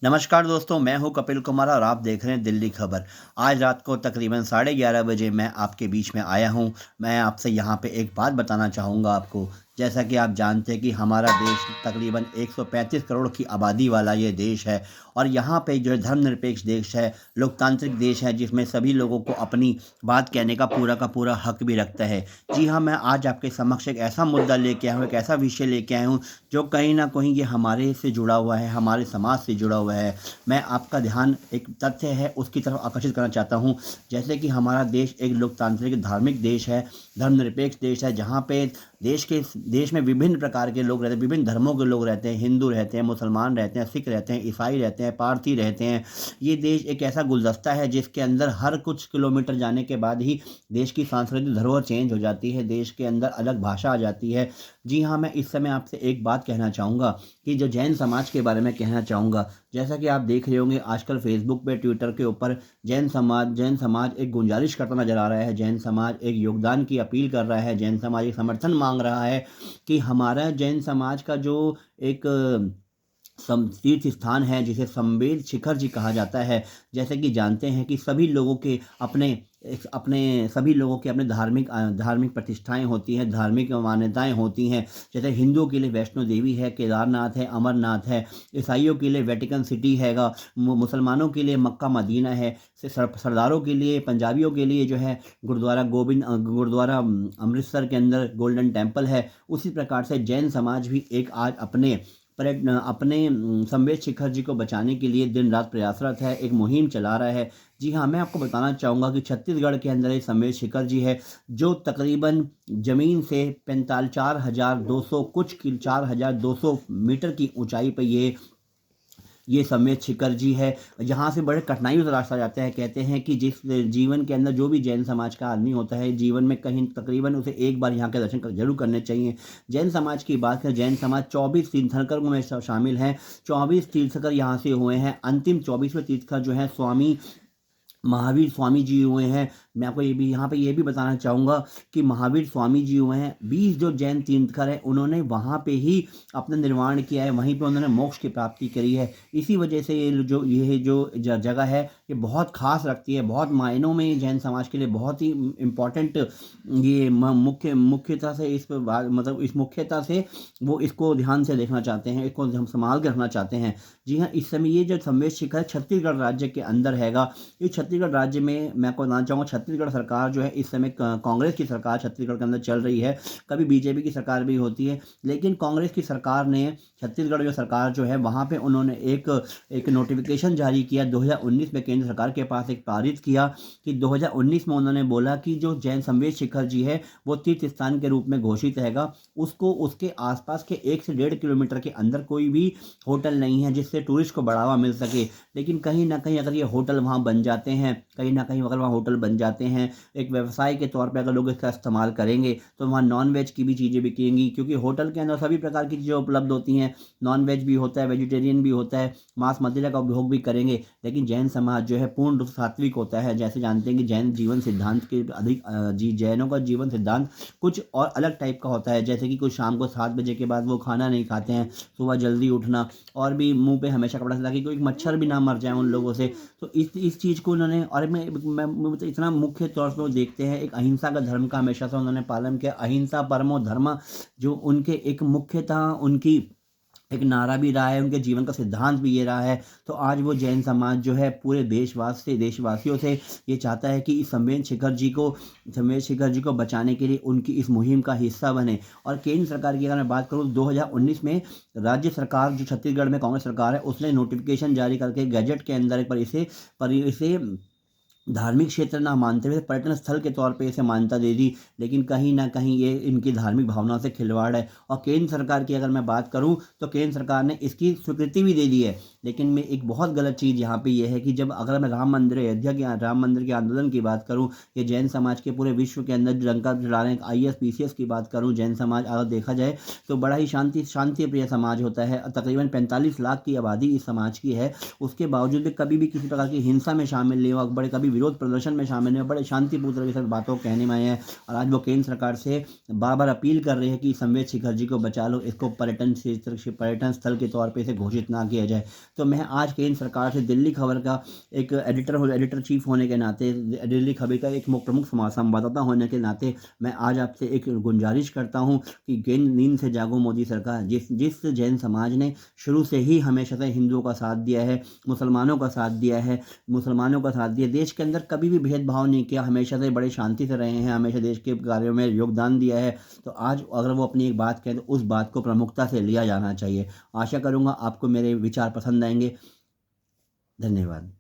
नमस्कार दोस्तों, मैं हूं कपिल कुमार और आप देख रहे हैं दिल्ली खबर। आज रात को तकरीबन 11:30 बजे मैं आपके बीच में आया हूं। मैं आपसे यहां पे एक बात बताना चाहूँगा आपको। जैसा कि आप जानते हैं कि हमारा देश तकरीबन 135 करोड़ की आबादी वाला ये देश है और यहाँ पे जो है धर्मनिरपेक्ष देश है, लोकतांत्रिक देश है जिसमें सभी लोगों को अपनी बात कहने का पूरा हक भी रखता है। जी हाँ, मैं आज आपके समक्ष एक ऐसा मुद्दा लेके आया हूँ, एक ऐसा विषय लेके आया हूँ जो कहीं न कहीं ये हमारे से जुड़ा हुआ है, हमारे समाज से जुड़ा हुआ है। मैं आपका ध्यान एक तथ्य है उसकी तरफ आकर्षित करना चाहता हूँ। जैसे कि हमारा देश एक लोकतांत्रिक धार्मिक देश है, धर्मनिरपेक्ष देश है, जहाँ पे देश में विभिन्न प्रकार के लोग रहते हैं, विभिन्न धर्मों के लोग रहते हैं, हिंदू रहते हैं, मुसलमान रहते हैं, सिख रहते हैं, ईसाई रहते हैं, पारसी रहते हैं। ये देश एक ऐसा गुलदस्ता है जिसके अंदर हर कुछ किलोमीटर जाने के बाद ही देश की सांस्कृतिक धरोहर चेंज हो जाती है, देश के अंदर अलग भाषा आ जाती है। जी हाँ, मैं इस समय आपसे एक बात कहना चाहूँगा कि जो जैन समाज के बारे में कहना चाहूँगा। जैसा कि आप देख रहे होंगे आजकल फ़ेसबुक पे, ट्विटर के ऊपर जैन समाज एक गुंजारिश करता नज़र आ रहा है, जैन समाज एक योगदान की अपील कर रहा है, जैन समाज एक समर्थन माँग रहा है कि हमारा जैन समाज का जो एक तीर्थ स्थान है जिसे संवेद शिखर जी कहा जाता है। जैसे कि जानते हैं कि सभी लोगों के अपने सभी लोगों के अपने धार्मिक प्रतिष्ठाएं होती हैं, धार्मिक मान्यताएं होती हैं। जैसे हिंदुओं के लिए वैष्णो देवी है, केदारनाथ है, अमरनाथ है। ईसाइयों के लिए वेटिकन सिटी हैगा, मुसलमानों के लिए मक्का मदीना है। सरदारों के लिए, पंजाबियों के लिए जो है गुरुद्वारा अमृतसर के अंदर गोल्डन टेम्पल है। उसी प्रकार से जैन समाज भी एक आज अपने संवेद शिखर जी को बचाने के लिए दिन रात प्रयासरत है, एक मुहिम चला रहा है। जी हाँ, मैं आपको बताना चाहूँगा कि छत्तीसगढ़ के अंदर एक संवेद शिखर जी है, जो तकरीबन ज़मीन से 4,200 4,200 मीटर की ऊंचाई पर ये संवेद शिखर जी है। यहाँ से बड़े कठिनाइयों से रास्ता जाता है। कहते हैं कि जिस जीवन के अंदर जो भी जैन समाज का आदमी होता है, जीवन में कहीं तकरीबन उसे एक बार यहाँ के दर्शन जरूर करने चाहिए। जैन समाज की बात करें, जैन समाज 24 तीर्थंकरों में शामिल हैं। 24 तीर्थंकर यहाँ से हुए हैं। अंतिम 24वें तीर्थंकर जो है स्वामी महावीर स्वामी जी हुए हैं। मैं आपको ये भी बताना चाहूँगा कि महावीर स्वामी जी हुए हैं। 20 जो जैन तीर्थंकर हैं उन्होंने वहाँ पे ही अपना निर्वाण किया है, वहीं पे उन्होंने मोक्ष की प्राप्ति करी है। इसी वजह से ये जो जगह है ये बहुत खास रखती है, बहुत मायनों में जैन समाज के लिए बहुत ही इम्पोर्टेंट। ये मुख्यता से इस मुख्यता से वो इसको ध्यान से देखना चाहते हैं, इसको हम संभाल के रखना चाहते हैं। जी हाँ, इस समय ये जो संवेद शिखर छत्तीसगढ़ राज्य के अंदर हैगा। ये छत्तीसगढ़ राज्य में मैं आपको बताना चाहूँगा, छत्तीसगढ़ सरकार जो है इस समय कांग्रेस की सरकार छत्तीसगढ़ के अंदर चल रही है। कभी बीजेपी की सरकार भी होती है, लेकिन कांग्रेस की सरकार ने छत्तीसगढ़ जो सरकार जो है वहाँ पे उन्होंने एक नोटिफिकेशन जारी किया 2019 में, केंद्र सरकार के पास एक पारित किया कि 2019 में उन्होंने बोला कि जो जैन संवेद शिखर जी है वो तीर्थ स्थान के रूप में घोषित हैगा। उसको उसके आसपास के 1 से 1.5 किलोमीटर के अंदर कोई भी होटल नहीं है जिससे टूरिस्ट को बढ़ावा मिल सके। लेकिन कहीं ना कहीं अगर ये होटल वहाँ बन जाते हैं, कहीं ना कहीं अगर वहाँ होटल बन जाते हैं, एक व्यवसाय के तौर पे अगर लोग इसका इस्तेमाल करेंगे तो वहाँ नॉन वेज की भी चीज़ें बिकेंगी, क्योंकि होटल के अंदर सभी प्रकार की चीज़ें उपलब्ध होती हैं। नॉन वेज भी होता है, वेजिटेरियन भी होता है, मांस मदिरा का उपभोग भी करेंगे। लेकिन जैन समाज जो है पूर्ण रूप से सात्विक होता है। जैसे जानते हैं कि जैन जीवन सिद्धांत के जैनों का जीवन सिद्धांत कुछ और अलग टाइप का होता है। जैसे कि कुछ शाम को 7 बजे के बाद वो खाना नहीं खाते हैं, सुबह जल्दी उठना, और भी मुंह पे हमेशा कपड़ा ताकि कोई मच्छर भी ना मर जाए उन लोगों से। तो इस चीज़ को उन्होंने, और मैं मतलब इतना मुख्य तौर पर वो देखते हैं, एक अहिंसा का धर्म का हमेशा से उन्होंने पालन किया। अहिंसा परमो धर्म जो उनके एक मुख्यतः उनकी एक नारा भी रहा है, उनके जीवन का सिद्धांत भी ये रहा है। तो आज वो जैन समाज जो है पूरे देशवासियों से ये चाहता है कि इस संवेद शिखर जी को बचाने के लिए उनकी इस मुहिम का हिस्सा बने। और केंद्र सरकार की अगर मैं बात करूँ, 2019 में राज्य सरकार जो छत्तीसगढ़ में कांग्रेस सरकार है उसने नोटिफिकेशन जारी करके गैजेट के अंदर पर इसे धार्मिक क्षेत्र ना मानते हुए पर्यटन स्थल के तौर पे इसे मान्यता दे दी। लेकिन कहीं ना कहीं ये इनकी धार्मिक भावनाओं से खिलवाड़ है। और केंद्र सरकार की अगर मैं बात करूं तो केंद्र सरकार ने इसकी स्वीकृति भी दे दी है। लेकिन मैं एक बहुत गलत चीज़ यहाँ पे ये है कि जब अगर मैं राम मंदिर के आंदोलन की बात करूँ, ये जैन समाज के पूरे विश्व के अंदर लंका चढ़ा रहे हैं। IAS PCS की बात करूँ, जैन समाज अगर देखा जाए तो बड़ा ही शांति प्रिय समाज होता है। तकरीबन 45 लाख की आबादी इस समाज की है। उसके बावजूद भी कभी भी किसी प्रकार की हिंसा में शामिल नहीं हुआ, बड़े कभी विरोध प्रदर्शन में शामिल हैं, बड़े शांतिपूर्ण तरीके से बातों को कहने में आए हैं और आज वो केंद्र सरकार से बार बार अपील कर रहे हैं कि संवेद शिखर जी को बचा लो, इसको पर्यटन स्थल के तौर पर इसे घोषित ना किया जाए। तो मैं आज केंद्र सरकार से दिल्ली खबर का एक एडिटर चीफ होने के नाते, दिल्ली खबर का एक प्रमुख संवाददाता होने के नाते मैं आज आपसे एक गुजारिश करता हूं कि नींद से जागो मोदी सरकार। जिस जिस जैन समाज ने शुरू से ही हमेशा से हिंदुओं का साथ दिया है, मुसलमानों का साथ दिया है, देश के अंदर कभी भी भेदभाव नहीं किया, हमेशा से बड़े शांति से रहे हैं, हमेशा देश के कार्यों में योगदान दिया है। तो आज अगर वो अपनी एक बात कहें तो उस बात को प्रमुखता से लिया जाना चाहिए। आशा करूँगा आपको मेरे विचार पसंद आएंगे। धन्यवाद।